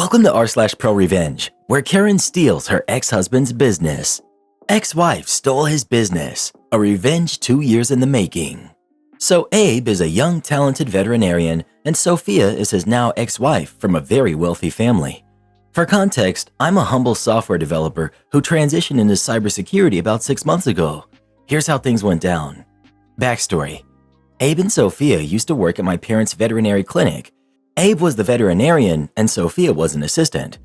Welcome to r/pro revenge, where Karen steals her ex-husband's business. Ex-wife stole his business, a revenge 2 years in the making. So Abe is a young, talented veterinarian, and Sophia is his now ex-wife from a very wealthy family. For context, I'm a humble software developer who transitioned into cybersecurity about 6 months ago. Here's how things went down. Backstory. Abe and Sophia used to work at my parents' veterinary clinic. Abe was the veterinarian and Sophia was an assistant.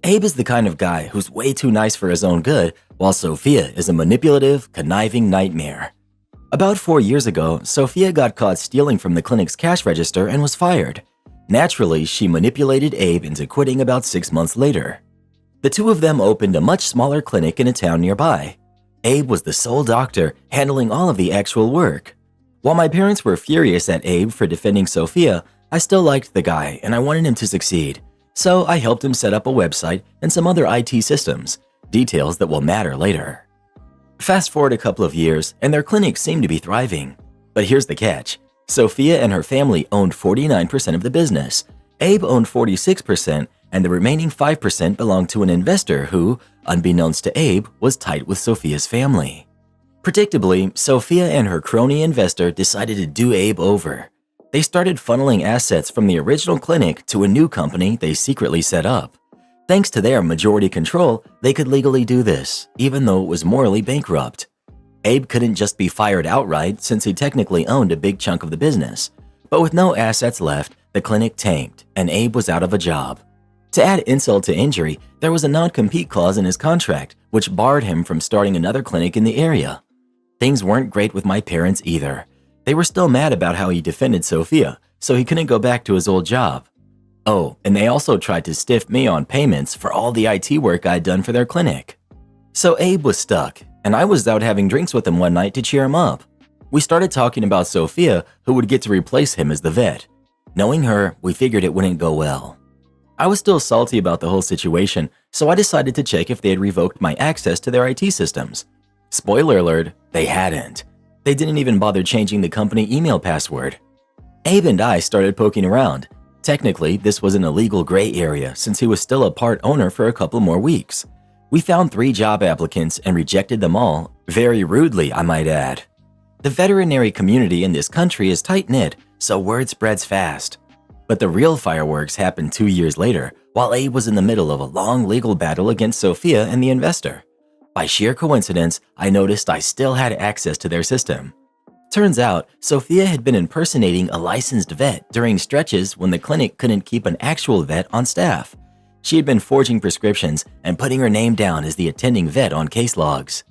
Abe is the kind of guy who's way too nice for his own good, while Sophia is a manipulative, conniving nightmare. About 4 years ago, Sophia got caught stealing from the clinic's cash register and was fired. Naturally, she manipulated Abe into quitting about 6 months later. The two of them opened a much smaller clinic in a town nearby. Abe was the sole doctor, handling all of the actual work. While my parents were furious at Abe for defending Sophia, I still liked the guy and I wanted him to succeed. So I helped him set up a website and some other IT systems, details that will matter later. Fast forward a couple of years and their clinic seemed to be thriving. But here's the catch. Sophia and her family owned 49% of the business. Abe owned 46% and the remaining 5% belonged to an investor who, unbeknownst to Abe, was tight with Sophia's family. Predictably, Sophia and her crony investor decided to do Abe over. They started funneling assets from the original clinic to a new company they secretly set up. Thanks to their majority control, they could legally do this, even though it was morally bankrupt. Abe couldn't just be fired outright since he technically owned a big chunk of the business. But with no assets left, the clinic tanked and Abe was out of a job. To add insult to injury, there was a non-compete clause in his contract, which barred him from starting another clinic in the area. Things weren't great with my parents either. They were still mad about how he defended Sophia, so he couldn't go back to his old job. Oh, and they also tried to stiff me on payments for all the IT work I'd done for their clinic. So Abe was stuck, and I was out having drinks with him one night to cheer him up. We started talking about Sophia, who would get to replace him as the vet. Knowing her, we figured it wouldn't go well. I was still salty about the whole situation, so I decided to check if they had revoked my access to their IT systems. Spoiler alert, they hadn't. They didn't even bother changing the company email password. Abe and I started poking around. Technically, this was an illegal gray area since he was still a part owner for a couple more weeks. We found 3 job applicants and rejected them all, very rudely I might add. The veterinary community in this country is tight-knit, so word spreads fast. But the real fireworks happened 2 years later, while Abe was in the middle of a long legal battle against Sophia and the investor. By sheer coincidence, I noticed I still had access to their system. Turns out, Sophia had been impersonating a licensed vet during stretches when the clinic couldn't keep an actual vet on staff. She had been forging prescriptions and putting her name down as the attending vet on case logs.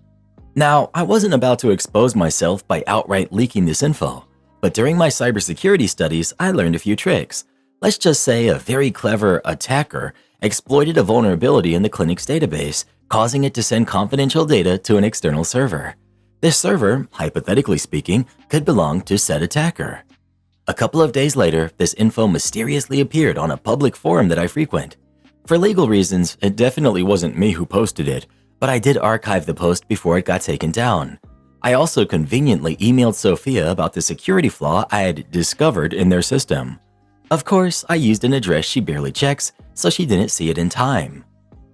Now, I wasn't about to expose myself by outright leaking this info, but during my cybersecurity studies, I learned a few tricks. Let's just say a very clever attacker exploited a vulnerability in the clinic's database, causing it to send confidential data to an external server. This server, hypothetically speaking, could belong to said attacker. A couple of days later, this info mysteriously appeared on a public forum that I frequent. For legal reasons, it definitely wasn't me who posted it, but I did archive the post before it got taken down. I also conveniently emailed Sophia about the security flaw I had discovered in their system. Of course, I used an address she barely checks, so she didn't see it in time.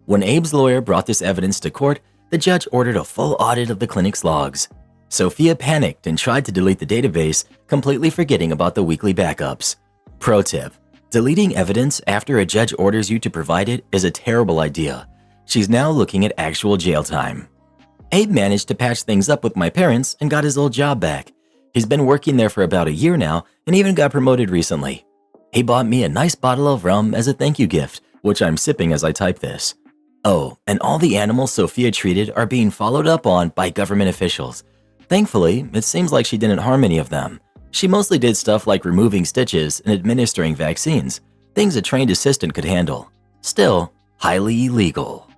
When Abe's lawyer brought this evidence to court, the judge ordered a full audit of the clinic's logs. Sophia panicked and tried to delete the database, completely forgetting about the weekly backups. Pro tip: deleting evidence after a judge orders you to provide it is a terrible idea. She's now looking at actual jail time. Abe managed to patch things up with my parents and got his old job back. He's been working there for about a year now and even got promoted recently. He bought me a nice bottle of rum as a thank you gift, which I'm sipping as I type this. Oh, and all the animals Sophia treated are being followed up on by government officials. Thankfully, it seems like she didn't harm any of them. She mostly did stuff like removing stitches and administering vaccines, things a trained assistant could handle. Still, highly illegal.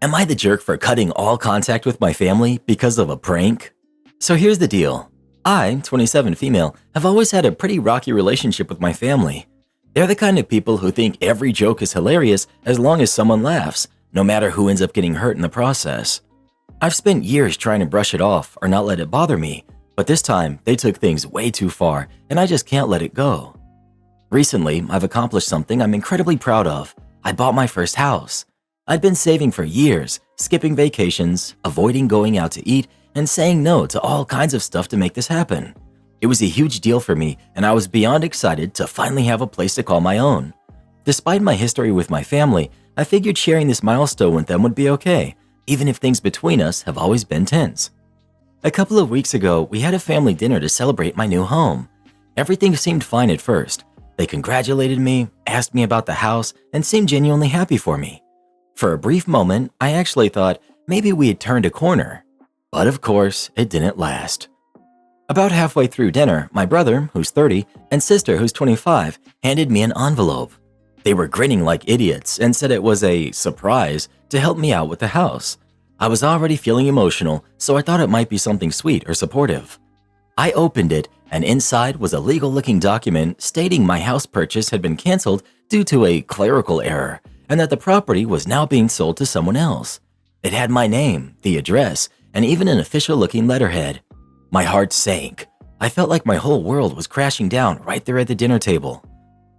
Am I the jerk for cutting all contact with my family because of a prank? So here's the deal. I, 27 female, have always had a pretty rocky relationship with my family. They're the kind of people who think every joke is hilarious as long as someone laughs, no matter who ends up getting hurt in the process. I've spent years trying to brush it off or not let it bother me, but this time they took things way too far and I just can't let it go. Recently, I've accomplished something I'm incredibly proud of. I bought my first house. I'd been saving for years, skipping vacations, avoiding going out to eat, and saying no to all kinds of stuff to make this happen. It was a huge deal for me, and I was beyond excited to finally have a place to call my own. Despite my history with my family, I figured sharing this milestone with them would be okay, even if things between us have always been tense. A couple of weeks ago, we had a family dinner to celebrate my new home. Everything seemed fine at first. They congratulated me, asked me about the house, and seemed genuinely happy for me. For a brief moment, I actually thought maybe we had turned a corner. But of course, it didn't last. About halfway through dinner, my brother, who's 30, and sister, who's 25, handed me an envelope. They were grinning like idiots and said it was a surprise to help me out with the house. I was already feeling emotional, so I thought it might be something sweet or supportive. I opened it, and inside was a legal-looking document stating my house purchase had been canceled due to a clerical error and that the property was now being sold to someone else. It had my name, the address, and even an official-looking letterhead. My heart sank. I felt like my whole world was crashing down right there at the dinner table.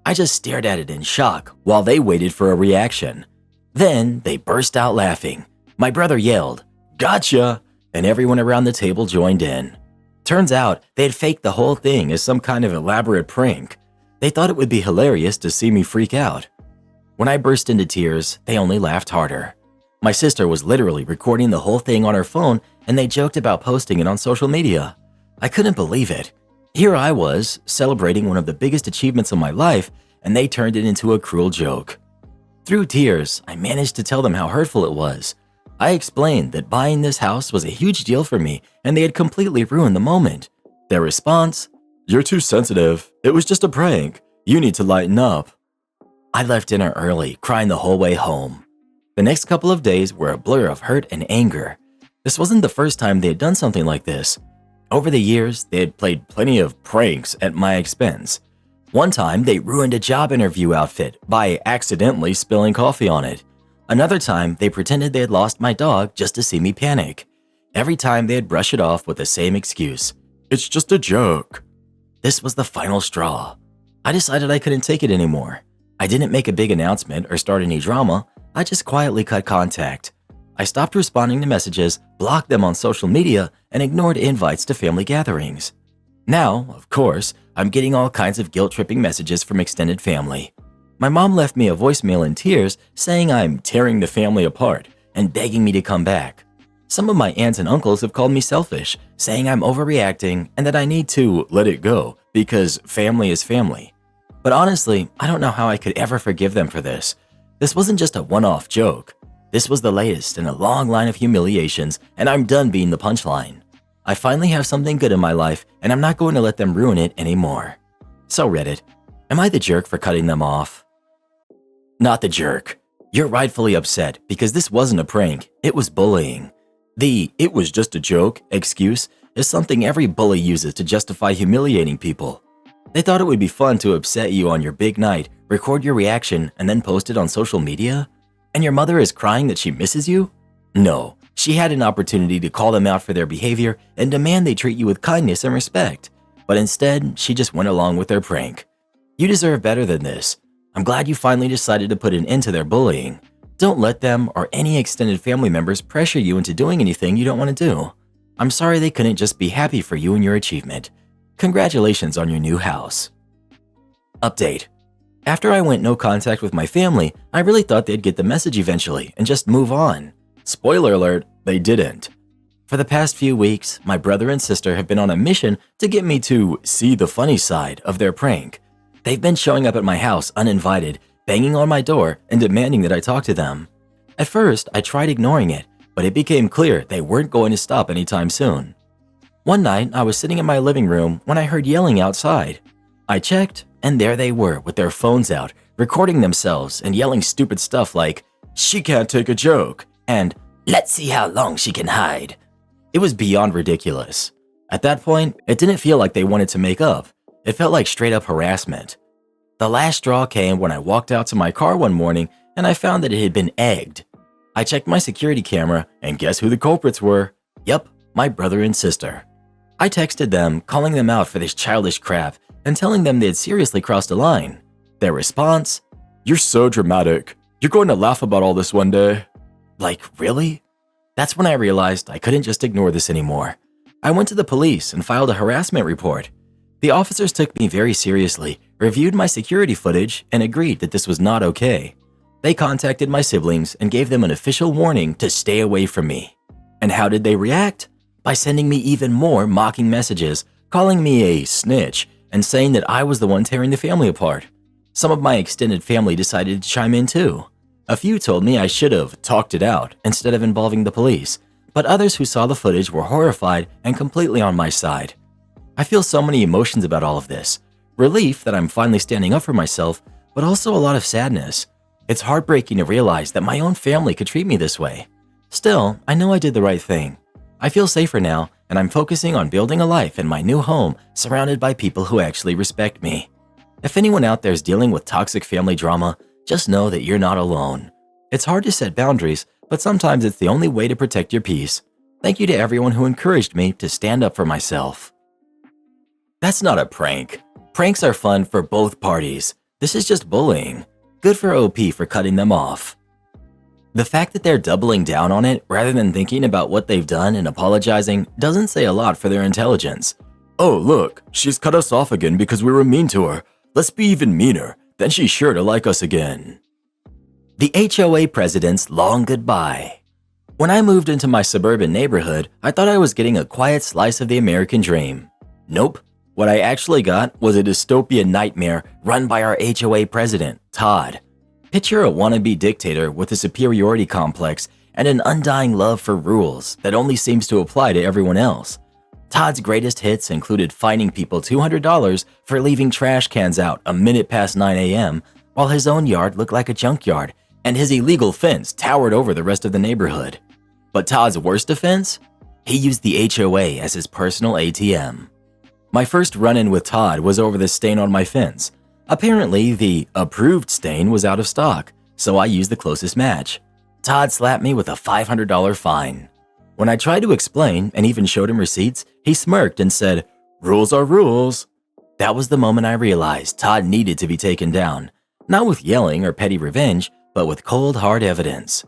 I just stared at it in shock while they waited for a reaction. Then they burst out laughing. My brother yelled, "Gotcha!" and everyone around the table joined in. Turns out they had faked the whole thing as some kind of elaborate prank. They thought it would be hilarious to see me freak out. When I burst into tears, they only laughed harder. My sister was literally recording the whole thing on her phone, and they joked about posting it on social media. I couldn't believe it. Here I was, celebrating one of the biggest achievements of my life, and they turned it into a cruel joke. Through tears, I managed to tell them how hurtful it was. I explained that buying this house was a huge deal for me, and they had completely ruined the moment. Their response, "You're too sensitive. It was just a prank. You need to lighten up." I left dinner early, crying the whole way home. The next couple of days were a blur of hurt and anger. This wasn't the first time they had done something like this. Over the years, they had played plenty of pranks at my expense. One time, they ruined a job interview outfit by accidentally spilling coffee on it. Another time, they pretended they had lost my dog just to see me panic. Every time, they'd brush it off with the same excuse. "It's just a joke." This was the final straw. I decided I couldn't take it anymore. I didn't make a big announcement or start any drama. I just quietly cut contact. I stopped responding to messages, blocked them on social media, and ignored invites to family gatherings. Now, of course, I'm getting all kinds of guilt-tripping messages from extended family. My mom left me a voicemail in tears saying I'm tearing the family apart and begging me to come back. Some of my aunts and uncles have called me selfish, saying I'm overreacting and that I need to let it go because family is family. But honestly, I don't know how I could ever forgive them for this. This wasn't just a one-off joke. This was the latest in a long line of humiliations, and I'm done being the punchline. I finally have something good in my life, and I'm not going to let them ruin it anymore. So Reddit, am I the jerk for cutting them off? Not the jerk. You're rightfully upset because this wasn't a prank, it was bullying. The "it was just a joke" excuse is something every bully uses to justify humiliating people. They thought it would be fun to upset you on your big night, record your reaction, and then post it on social media? And your mother is crying that she misses you? No, she had an opportunity to call them out for their behavior and demand they treat you with kindness and respect. But instead, she just went along with their prank. You deserve better than this. I'm glad you finally decided to put an end to their bullying. Don't let them or any extended family members pressure you into doing anything you don't want to do. I'm sorry they couldn't just be happy for you and your achievement. Congratulations on your new house. Update. After I went no contact with my family, I really thought they'd get the message eventually and just move on. Spoiler alert, they didn't. For the past few weeks, my brother and sister have been on a mission to get me to see the funny side of their prank. They've been showing up at my house uninvited, banging on my door and demanding that I talk to them. At first, I tried ignoring it, but it became clear they weren't going to stop anytime soon. One night, I was sitting in my living room when I heard yelling outside. I checked, and there they were with their phones out, recording themselves and yelling stupid stuff like, "She can't take a joke," and "Let's see how long she can hide." It was beyond ridiculous. At that point, it didn't feel like they wanted to make up. It felt like straight up harassment. The last straw came when I walked out to my car one morning and I found that it had been egged. I checked my security camera and guess who the culprits were? Yep, my brother and sister. I texted them, calling them out for this childish crap and telling them they had seriously crossed a line. Their response? "You're so dramatic. You're going to laugh about all this one day. Like, really? That's when I realized I couldn't just ignore this anymore. I went to the police and filed a harassment report. The officers took me very seriously, reviewed my security footage, and agreed that this was not okay. They contacted my siblings and gave them an official warning to stay away from me. And how did they react? By sending me even more mocking messages, calling me a snitch, and saying that I was the one tearing the family apart. Some of my extended family decided to chime in too. A few told me I should have talked it out instead of involving the police, but others who saw the footage were horrified and completely on my side. I feel so many emotions about all of this. Relief that I'm finally standing up for myself, but also a lot of sadness. It's heartbreaking to realize that my own family could treat me this way. Still, I know I did the right thing. I feel safer now, and I'm focusing on building a life in my new home surrounded by people who actually respect me. If anyone out there is dealing with toxic family drama, just know that you're not alone. It's hard to set boundaries, but sometimes it's the only way to protect your peace. Thank you to everyone who encouraged me to stand up for myself. That's not a prank. Pranks are fun for both parties. This is just bullying. Good for OP for cutting them off. The fact that they're doubling down on it rather than thinking about what they've done and apologizing doesn't say a lot for their intelligence. Oh look, she's cut us off again because we were mean to her. Let's be even meaner, then she's sure to like us again. The HOA President's long goodbye. When I moved into my suburban neighborhood, I thought I was getting a quiet slice of the American dream. Nope. What I actually got was a dystopian nightmare run by our HOA President, Todd. Picture a wannabe dictator with a superiority complex and an undying love for rules that only seems to apply to everyone else. Todd's greatest hits included fining people $200 for leaving trash cans out a minute past 9 a.m., while his own yard looked like a junkyard and his illegal fence towered over the rest of the neighborhood. But Todd's worst offense? He used the HOA as his personal ATM. My first run-in with Todd was over the stain on my fence. Apparently, the approved stain was out of stock, so I used the closest match. Todd slapped me with a $500 fine. When I tried to explain and even showed him receipts, he smirked and said, "Rules are rules." That was the moment I realized Todd needed to be taken down, not with yelling or petty revenge, but with cold, hard evidence.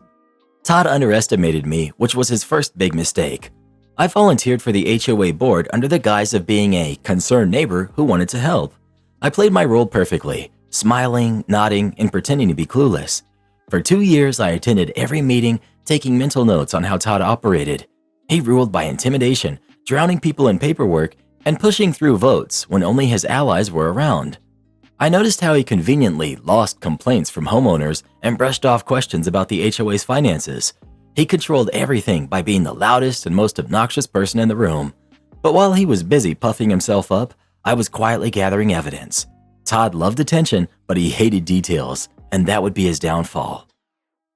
Todd underestimated me, which was his first big mistake. I volunteered for the HOA board under the guise of being a concerned neighbor who wanted to help. I played my role perfectly, smiling, nodding, and pretending to be clueless. For 2 years, I attended every meeting, taking mental notes on how Todd operated. He ruled by intimidation, drowning people in paperwork, and pushing through votes when only his allies were around. I noticed how he conveniently lost complaints from homeowners and brushed off questions about the HOA's finances. He controlled everything by being the loudest and most obnoxious person in the room. But while he was busy puffing himself up, I was quietly gathering evidence. Todd loved attention, but he hated details, and that would be his downfall.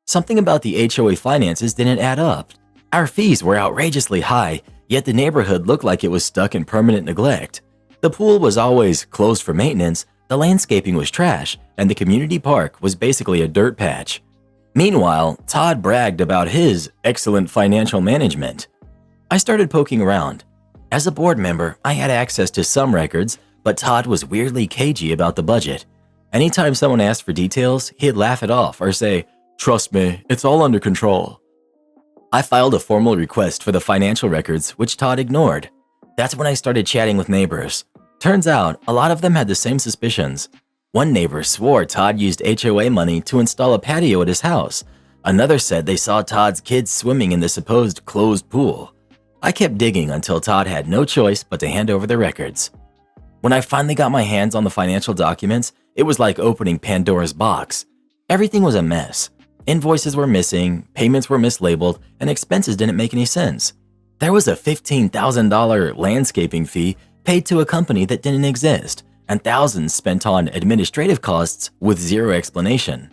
Something about the HOA finances didn't add up. Our fees were outrageously high, yet the neighborhood looked like it was stuck in permanent neglect. The pool was always closed for maintenance, the landscaping was trash, and the community park was basically a dirt patch. Meanwhile, Todd bragged about his excellent financial management. I started poking around. As a board member, I had access to some records, but Todd was weirdly cagey about the budget. Anytime someone asked for details, he'd laugh it off or say, "Trust me, it's all under control." I filed a formal request for the financial records, which Todd ignored. That's when I started chatting with neighbors. Turns out, a lot of them had the same suspicions. One neighbor swore Todd used HOA money to install a patio at his house. Another said they saw Todd's kids swimming in the supposed closed pool. I kept digging until Todd had no choice but to hand over the records. When I finally got my hands on the financial documents, it was like opening Pandora's box. Everything was a mess. Invoices were missing, payments were mislabeled, and expenses didn't make any sense. There was a $15,000 landscaping fee paid to a company that didn't exist, and thousands spent on administrative costs with zero explanation.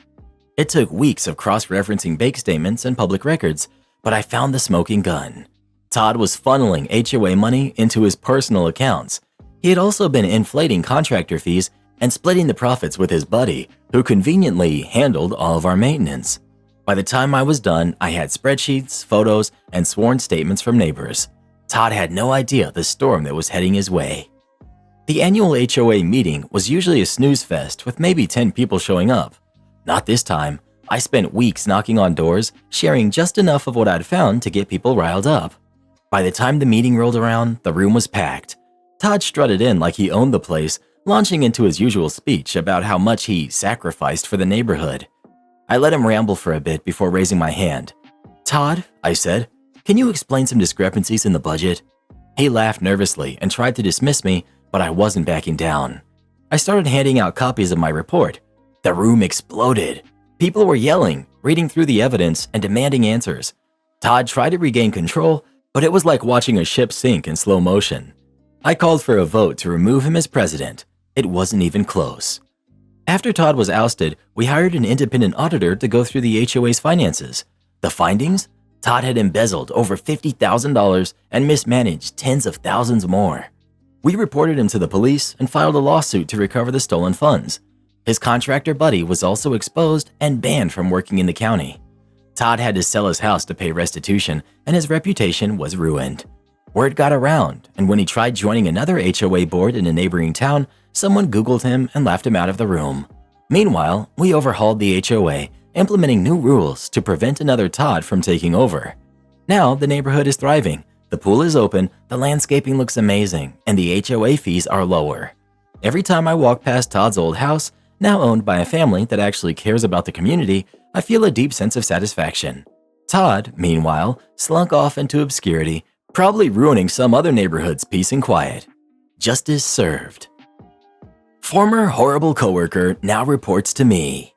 It took weeks of cross-referencing bank statements and public records, but I found the smoking gun. Todd was funneling HOA money into his personal accounts. He had also been inflating contractor fees and splitting the profits with his buddy, who conveniently handled all of our maintenance. By the time I was done, I had spreadsheets, photos, and sworn statements from neighbors. Todd had no idea the storm that was heading his way. The annual HOA meeting was usually a snooze fest with maybe 10 people showing up. Not this time. I spent weeks knocking on doors, sharing just enough of what I'd found to get people riled up. By the time the meeting rolled around, the room was packed. Todd strutted in like he owned the place, launching into his usual speech about how much he sacrificed for the neighborhood. I let him ramble for a bit before raising my hand. "Todd," I said, "can you explain some discrepancies in the budget?" He laughed nervously and tried to dismiss me, but I wasn't backing down. I started handing out copies of my report. The room exploded. People were yelling, reading through the evidence, and demanding answers. Todd tried to regain control, but it was like watching a ship sink in slow motion. I called for a vote to remove him as president. It wasn't even close. After Todd was ousted, we hired an independent auditor to go through the HOA's finances. The findings? Todd had embezzled over $50,000 and mismanaged tens of thousands more. We reported him to the police and filed a lawsuit to recover the stolen funds. His contractor buddy was also exposed and banned from working in the county. Todd had to sell his house to pay restitution, and his reputation was ruined. Word got around, and when he tried joining another HOA board in a neighboring town, someone Googled him and laughed him out of the room. Meanwhile, we overhauled the HOA, implementing new rules to prevent another Todd from taking over. Now, the neighborhood is thriving. The pool is open, the landscaping looks amazing, and the HOA fees are lower. Every time I walk past Todd's old house, now owned by a family that actually cares about the community, I feel a deep sense of satisfaction. Todd, meanwhile, slunk off into obscurity, probably ruining some other neighborhood's peace and quiet. Justice served. Former horrible coworker now reports to me.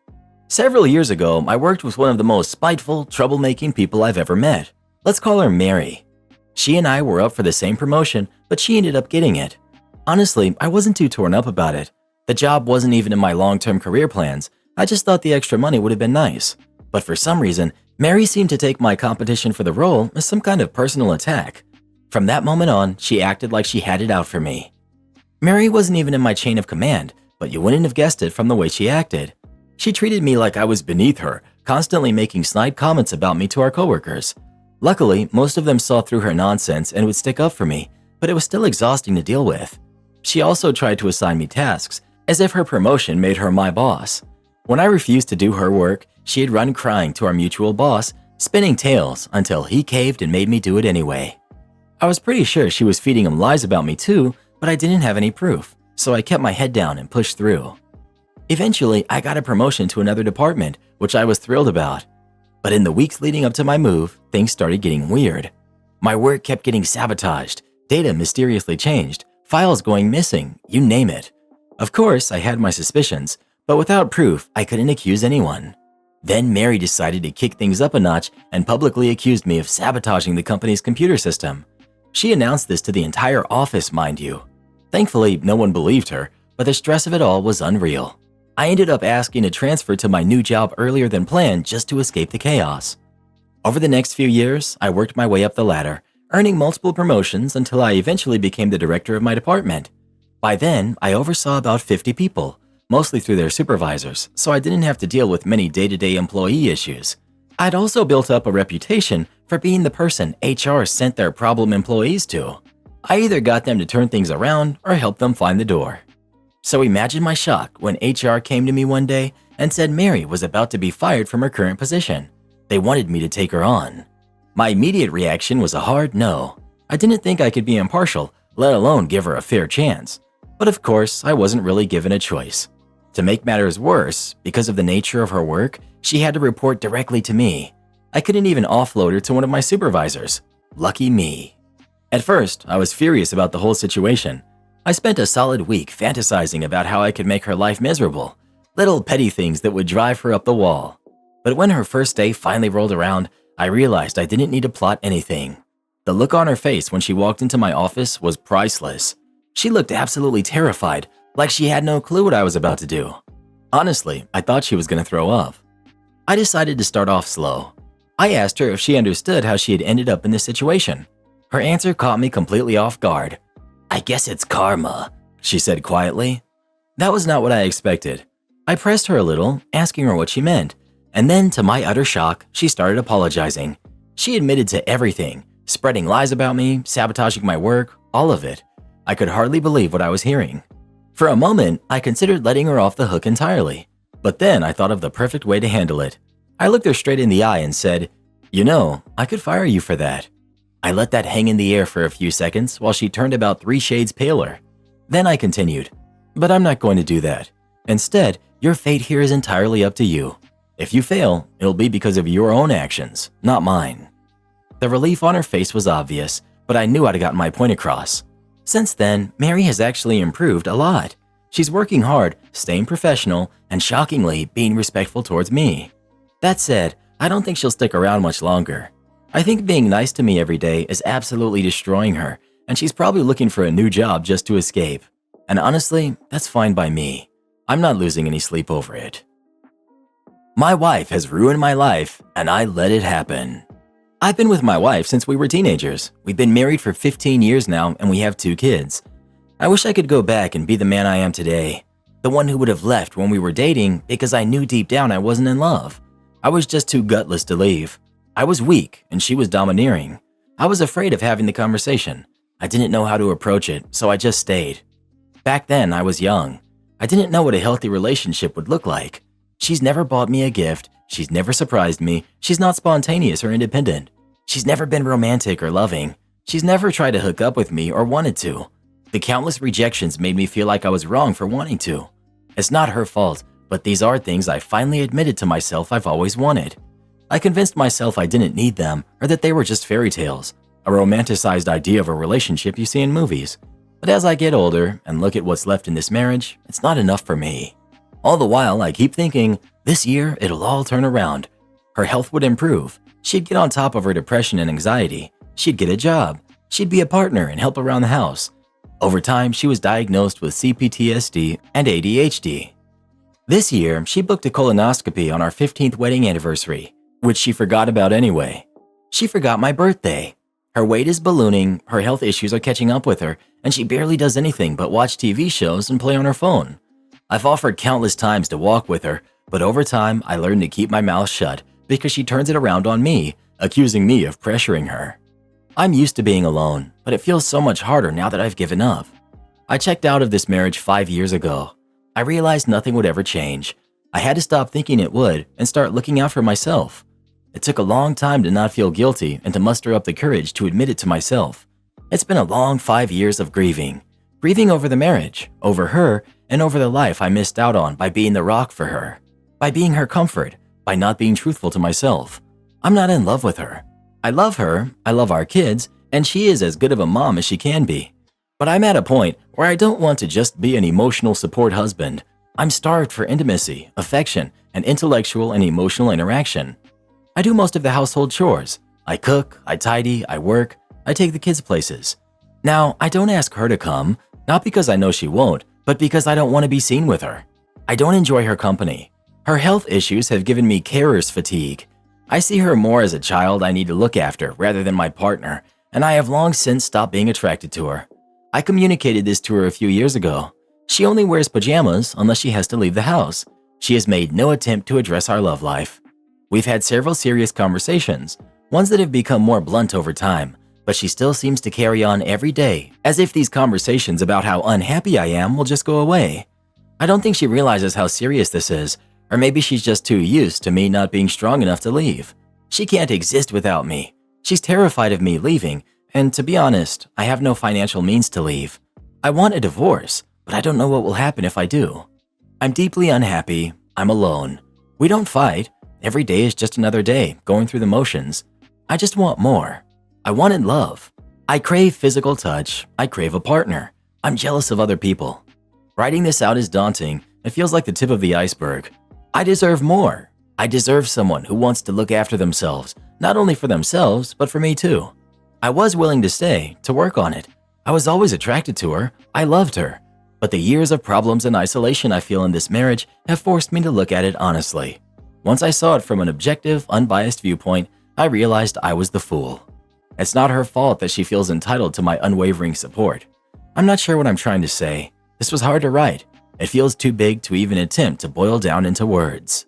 Several years ago, I worked with one of the most spiteful, troublemaking people I've ever met. Let's call her Mary. She and I were up for the same promotion, but she ended up getting it. Honestly, I wasn't too torn up about it. The job wasn't even in my long-term career plans. I just thought the extra money would have been nice. But for some reason, Mary seemed to take my competition for the role as some kind of personal attack. From that moment on, she acted like she had it out for me. Mary wasn't even in my chain of command, but you wouldn't have guessed it from the way she acted. She treated me like I was beneath her, constantly making snide comments about me to our coworkers. Luckily, most of them saw through her nonsense and would stick up for me, but it was still exhausting to deal with. She also tried to assign me tasks, as if her promotion made her my boss. When I refused to do her work, she'd run crying to our mutual boss, spinning tales until he caved and made me do it anyway. I was pretty sure she was feeding him lies about me too, but I didn't have any proof, so I kept my head down and pushed through. Eventually, I got a promotion to another department, which I was thrilled about. But in the weeks leading up to my move, things started getting weird. My work kept getting sabotaged, data mysteriously changed, files going missing, you name it. Of course, I had my suspicions, but without proof, I couldn't accuse anyone. Then Mary decided to kick things up a notch and publicly accused me of sabotaging the company's computer system. She announced this to the entire office, mind you. Thankfully, no one believed her, but the stress of it all was unreal. I ended up asking to transfer to my new job earlier than planned just to escape the chaos. Over the next few years, I worked my way up the ladder, earning multiple promotions until I eventually became the director of my department. By then, I oversaw about 50 people, mostly through their supervisors, so I didn't have to deal with many day-to-day employee issues. I'd also built up a reputation for being the person HR sent their problem employees to. I either got them to turn things around or helped them find the door. So imagine my shock when HR came to me one day and said Mary was about to be fired from her current position. They wanted me to take her on. My immediate reaction was a hard no. I didn't think I could be impartial, let alone give her a fair chance. But of course, I wasn't really given a choice. To make matters worse, because of the nature of her work, she had to report directly to me. I couldn't even offload her to one of my supervisors. Lucky me. At first, I was furious about the whole situation. I spent a solid week fantasizing about how I could make her life miserable, little petty things that would drive her up the wall. But when her first day finally rolled around, I realized I didn't need to plot anything. The look on her face when she walked into my office was priceless. She looked absolutely terrified, like she had no clue what I was about to do. Honestly, I thought she was going to throw up. I decided to start off slow. I asked her if she understood how she had ended up in this situation. Her answer caught me completely off guard. "I guess it's karma," she said quietly. That was not what I expected. I pressed her a little, asking her what she meant, and then to my utter shock, she started apologizing. She admitted to everything, spreading lies about me, sabotaging my work, all of it. I could hardly believe what I was hearing. For a moment, I considered letting her off the hook entirely, but then I thought of the perfect way to handle it. I looked her straight in the eye and said, "You know, I could fire you for that." I let that hang in the air for a few seconds while she turned about 3 shades paler. Then I continued, "But I'm not going to do that. Instead, your fate here is entirely up to you. If you fail, it'll be because of your own actions, not mine." The relief on her face was obvious, but I knew I'd gotten my point across. Since then, Mary has actually improved a lot. She's working hard, staying professional, and shockingly being respectful towards me. That said, I don't think she'll stick around much longer. I think being nice to me every day is absolutely destroying her, and she's probably looking for a new job just to escape. And honestly, that's fine by me. I'm not losing any sleep over it. My wife has ruined my life, and I let it happen. I've been with my wife since we were teenagers. We've been married for 15 years now, and we have 2 kids. I wish I could go back and be the man I am today. The one who would have left when we were dating because I knew deep down I wasn't in love. I was just too gutless to leave. I was weak, and she was domineering. I was afraid of having the conversation. I didn't know how to approach it, so I just stayed. Back then, I was young. I didn't know what a healthy relationship would look like. She's never bought me a gift. She's never surprised me. She's not spontaneous or independent. She's never been romantic or loving. She's never tried to hook up with me or wanted to. The countless rejections made me feel like I was wrong for wanting to. It's not her fault, but these are things I finally admitted to myself I've always wanted. I convinced myself I didn't need them or that they were just fairy tales, a romanticized idea of a relationship you see in movies. But as I get older and look at what's left in this marriage, it's not enough for me. All the while, I keep thinking, this year it'll all turn around. Her health would improve. She'd get on top of her depression and anxiety. She'd get a job. She'd be a partner and help around the house. Over time, she was diagnosed with CPTSD and ADHD. This year, she booked a colonoscopy on our 15th wedding anniversary, which she forgot about anyway. She forgot my birthday. Her weight is ballooning, her health issues are catching up with her, and she barely does anything but watch TV shows and play on her phone. I've offered countless times to walk with her, but over time, I learned to keep my mouth shut because she turns it around on me, accusing me of pressuring her. I'm used to being alone, but it feels so much harder now that I've given up. I checked out of this marriage 5 years ago. I realized nothing would ever change. I had to stop thinking it would and start looking out for myself. It took a long time to not feel guilty and to muster up the courage to admit it to myself. It's been a long 5 years of grieving. Grieving over the marriage, over her, and over the life I missed out on by being the rock for her. By being her comfort, by not being truthful to myself. I'm not in love with her. I love her, I love our kids, and she is as good of a mom as she can be. But I'm at a point where I don't want to just be an emotional support husband. I'm starved for intimacy, affection, and intellectual and emotional interaction. I do most of the household chores. I cook, I tidy, I work, I take the kids places. Now, I don't ask her to come, not because I know she won't, but because I don't want to be seen with her. I don't enjoy her company. Her health issues have given me carer's fatigue. I see her more as a child I need to look after rather than my partner, and I have long since stopped being attracted to her. I communicated this to her a few years ago. She only wears pajamas unless she has to leave the house. She has made no attempt to address our love life. We've had several serious conversations, ones that have become more blunt over time, but she still seems to carry on every day as if these conversations about how unhappy I am will just go away. I don't think she realizes how serious this is, or maybe she's just too used to me not being strong enough to leave. She can't exist without me. She's terrified of me leaving, and to be honest, I have no financial means to leave. I want a divorce, but I don't know what will happen if I do. I'm deeply unhappy. I'm alone. We don't fight. Every day is just another day, going through the motions. I just want more. I wanted love. I crave physical touch. I crave a partner. I'm jealous of other people. Writing this out is daunting. It feels like the tip of the iceberg. I deserve more. I deserve someone who wants to look after themselves, not only for themselves, but for me too. I was willing to stay, to work on it. I was always attracted to her. I loved her. But the years of problems and isolation I feel in this marriage have forced me to look at it honestly. Once I saw it from an objective, unbiased viewpoint, I realized I was the fool. It's not her fault that she feels entitled to my unwavering support. I'm not sure what I'm trying to say. This was hard to write. It feels too big to even attempt to boil down into words.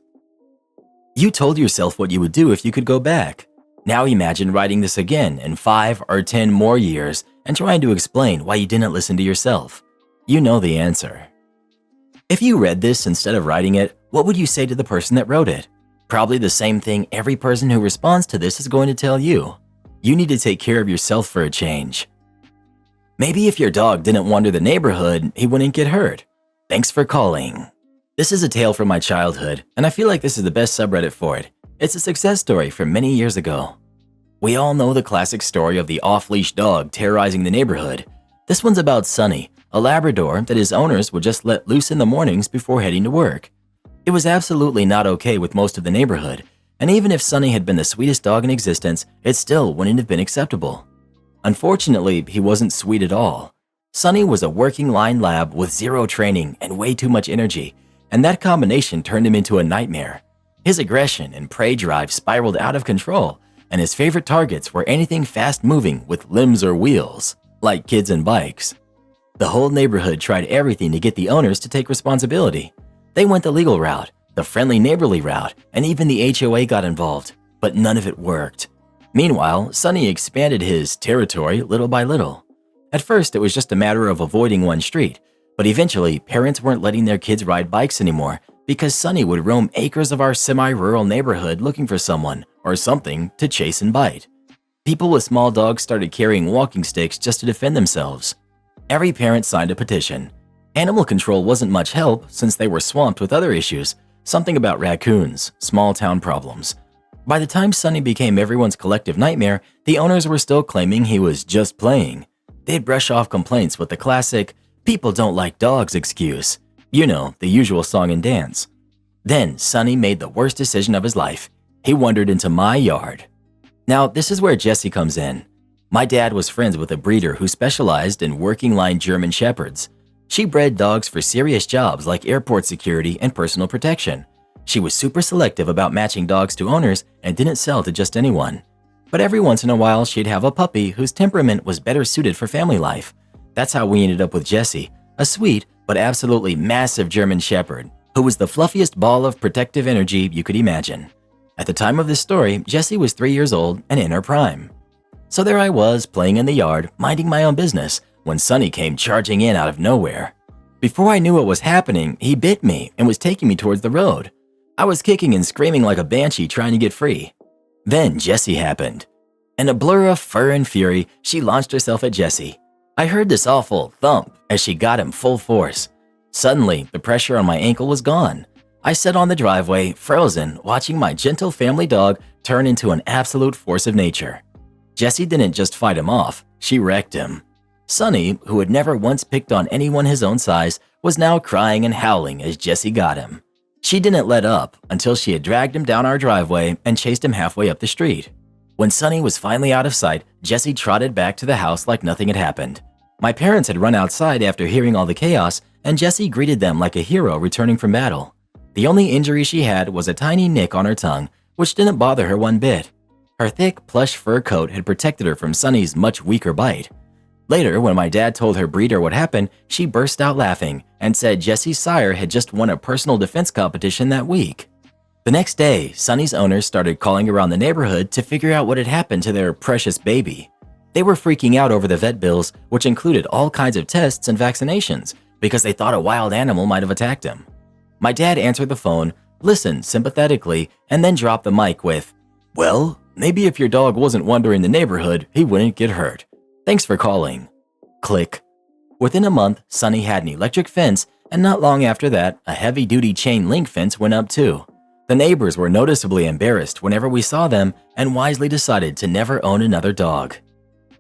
You told yourself what you would do if you could go back. Now imagine writing this again in 5 or 10 more years and trying to explain why you didn't listen to yourself. You know the answer. If you read this instead of writing it, what would you say to the person that wrote it? Probably the same thing every person who responds to this is going to tell you. You need to take care of yourself for a change. Maybe if your dog didn't wander the neighborhood, he wouldn't get hurt. Thanks for calling. This is a tale from my childhood, and I feel like this is the best subreddit for it. It's a success story from many years ago. We all know the classic story of the off-leash dog terrorizing the neighborhood. This one's about Sunny, a Labrador that his owners would just let loose in the mornings before heading to work. It was absolutely not okay with most of the neighborhood, and even if Sunny had been the sweetest dog in existence, it still wouldn't have been acceptable. Unfortunately, he wasn't sweet at all. Sunny was a working line lab with zero training and way too much energy, and that combination turned him into a nightmare. His aggression and prey drive spiraled out of control, and his favorite targets were anything fast-moving with limbs or wheels, like kids and bikes. The whole neighborhood tried everything to get the owners to take responsibility. They went the legal route, the friendly neighborly route, and even the HOA got involved, but none of it worked. Meanwhile, Sunny expanded his territory little by little. At first, it was just a matter of avoiding one street, but eventually, parents weren't letting their kids ride bikes anymore because Sunny would roam acres of our semi-rural neighborhood looking for someone or something to chase and bite. People with small dogs started carrying walking sticks just to defend themselves. Every parent signed a petition. Animal control wasn't much help since they were swamped with other issues, something about raccoons, small town problems. By the time Sunny became everyone's collective nightmare, the owners were still claiming he was just playing. They'd brush off complaints with the classic, "people don't like dogs" excuse. You know, the usual song and dance. Then Sunny made the worst decision of his life. He wandered into my yard. Now, this is where Jessie comes in. My dad was friends with a breeder who specialized in working line German Shepherds. She bred dogs for serious jobs like airport security and personal protection. She was super selective about matching dogs to owners and didn't sell to just anyone. But every once in a while, she'd have a puppy whose temperament was better suited for family life. That's how we ended up with Jessie, a sweet but absolutely massive German Shepherd, who was the fluffiest ball of protective energy you could imagine. At the time of this story, Jessie was 3 years old and in her prime. So there I was, playing in the yard, minding my own business, when Sunny came charging in out of nowhere. Before I knew what was happening, he bit me and was taking me towards the road. I was kicking and screaming like a banshee trying to get free. Then Jessie happened. In a blur of fur and fury, she launched herself at Jessie. I heard this awful thump as she got him full force. Suddenly, the pressure on my ankle was gone. I sat on the driveway, frozen, watching my gentle family dog turn into an absolute force of nature. Jessie didn't just fight him off, she wrecked him. Sunny, who had never once picked on anyone his own size, was now crying and howling as Jessie got him. She didn't let up until she had dragged him down our driveway and chased him halfway up the street. When Sunny was finally out of sight, Jessie trotted back to the house like nothing had happened. My parents had run outside after hearing all the chaos, and Jessie greeted them like a hero returning from battle. The only injury she had was a tiny nick on her tongue, which didn't bother her one bit. Her thick, plush fur coat had protected her from Sunny's much weaker bite. Later, when my dad told her breeder what happened, she burst out laughing and said Jessie's sire had just won a personal defense competition that week. The next day, Sunny's owners started calling around the neighborhood to figure out what had happened to their precious baby. They were freaking out over the vet bills, which included all kinds of tests and vaccinations, because they thought a wild animal might have attacked him. My dad answered the phone, listened sympathetically, and then dropped the mic with, "Well, maybe if your dog wasn't wandering the neighborhood, he wouldn't get hurt. Thanks for calling." Click. Within a month, Sunny had an electric fence, and not long after that, a heavy-duty chain link fence went up too. The neighbors were noticeably embarrassed whenever we saw them and wisely decided to never own another dog.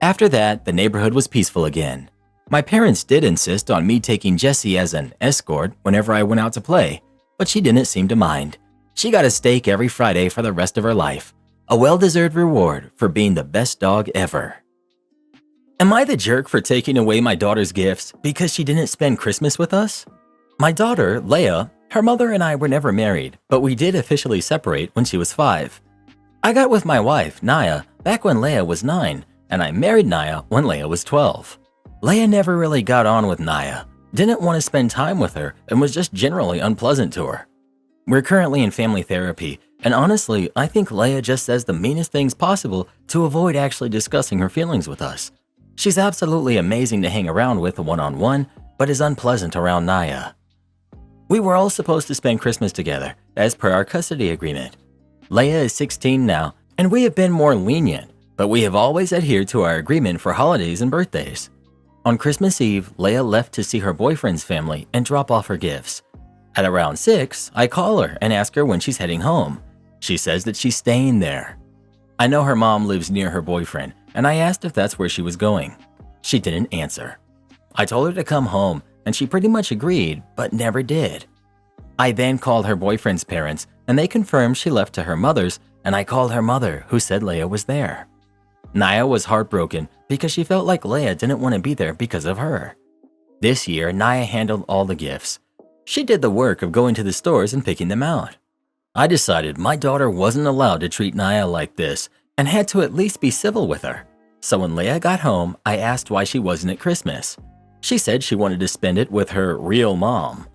After that, the neighborhood was peaceful again. My parents did insist on me taking Jessie as an escort whenever I went out to play, but she didn't seem to mind. She got a steak every Friday for the rest of her life, a well-deserved reward for being the best dog ever. Am I the jerk for taking away my daughter's gifts because she didn't spend Christmas with us? My daughter, Leia, her mother and I were never married, but we did officially separate when she was 5. I got with my wife, Naya, back when Leia was 9, and I married Naya when Leia was 12. Leia never really got on with Naya, didn't want to spend time with her, and was just generally unpleasant to her. We're currently in family therapy, and honestly, I think Leia just says the meanest things possible to avoid actually discussing her feelings with us. She's absolutely amazing to hang around with one-on-one, but is unpleasant around Naya. We were all supposed to spend Christmas together, as per our custody agreement. Leia is 16 now, and we have been more lenient, but we have always adhered to our agreement for holidays and birthdays. On Christmas Eve, Leia left to see her boyfriend's family and drop off her gifts. At around 6, I call her and ask her when she's heading home. She says that she's staying there. I know her mom lives near her boyfriend, and I asked if that's where she was going. She didn't answer. I told her to come home, and she pretty much agreed, but never did. I then called her boyfriend's parents, and they confirmed she left to her mother's, and I called her mother, who said Leia was there. Naya was heartbroken because she felt like Leia didn't want to be there because of her. This year, Naya handled all the gifts. She did the work of going to the stores and picking them out. I decided my daughter wasn't allowed to treat Naya like this and had to at least be civil with her. So when Leia got home, I asked why she wasn't at Christmas. She said she wanted to spend it with her real mom.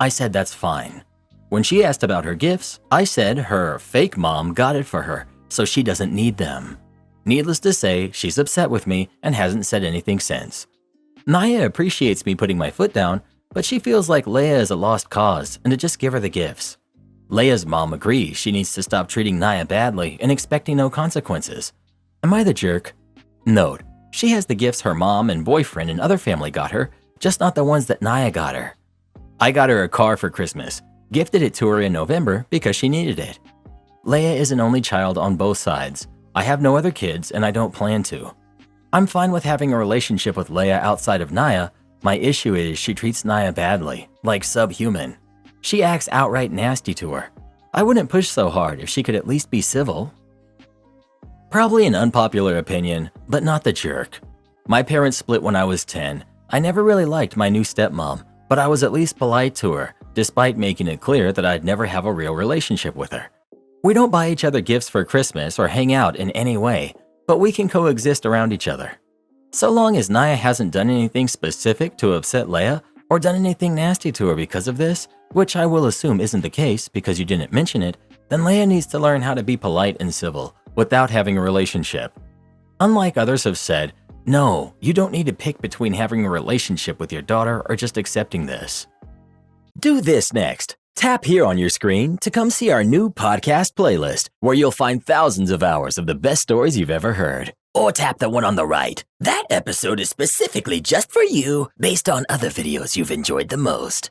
I said that's fine. When she asked about her gifts, I said her fake mom got it for her, so she doesn't need them. Needless to say, she's upset with me and hasn't said anything since. Naya appreciates me putting my foot down, but she feels like Leia is a lost cause and to just give her the gifts. Leia's mom agrees she needs to stop treating Naya badly and expecting no consequences. Am I the jerk? Note, she has the gifts her mom and boyfriend and other family got her, just not the ones that Naya got her. I got her a car for Christmas, gifted it to her in November because she needed it. Leia is an only child on both sides. I have no other kids and I don't plan to. I'm fine with having a relationship with Leia outside of Naya. My issue is she treats Naya badly, like subhuman. She acts outright nasty to her. I wouldn't push so hard if she could at least be civil. Probably an unpopular opinion, but not the jerk. My parents split when I was 10. I never really liked my new stepmom, but I was at least polite to her, despite making it clear that I'd never have a real relationship with her. We don't buy each other gifts for Christmas or hang out in any way, but we can coexist around each other. So long as Naya hasn't done anything specific to upset Leia or done anything nasty to her because of this, which I will assume isn't the case because you didn't mention it, then Leia needs to learn how to be polite and civil without having a relationship. Unlike others have said, no, you don't need to pick between having a relationship with your daughter or just accepting this. Do this next. Tap here on your screen to come see our new podcast playlist, where you'll find thousands of hours of the best stories you've ever heard. Or tap the one on the right. That episode is specifically just for you, based on other videos you've enjoyed the most.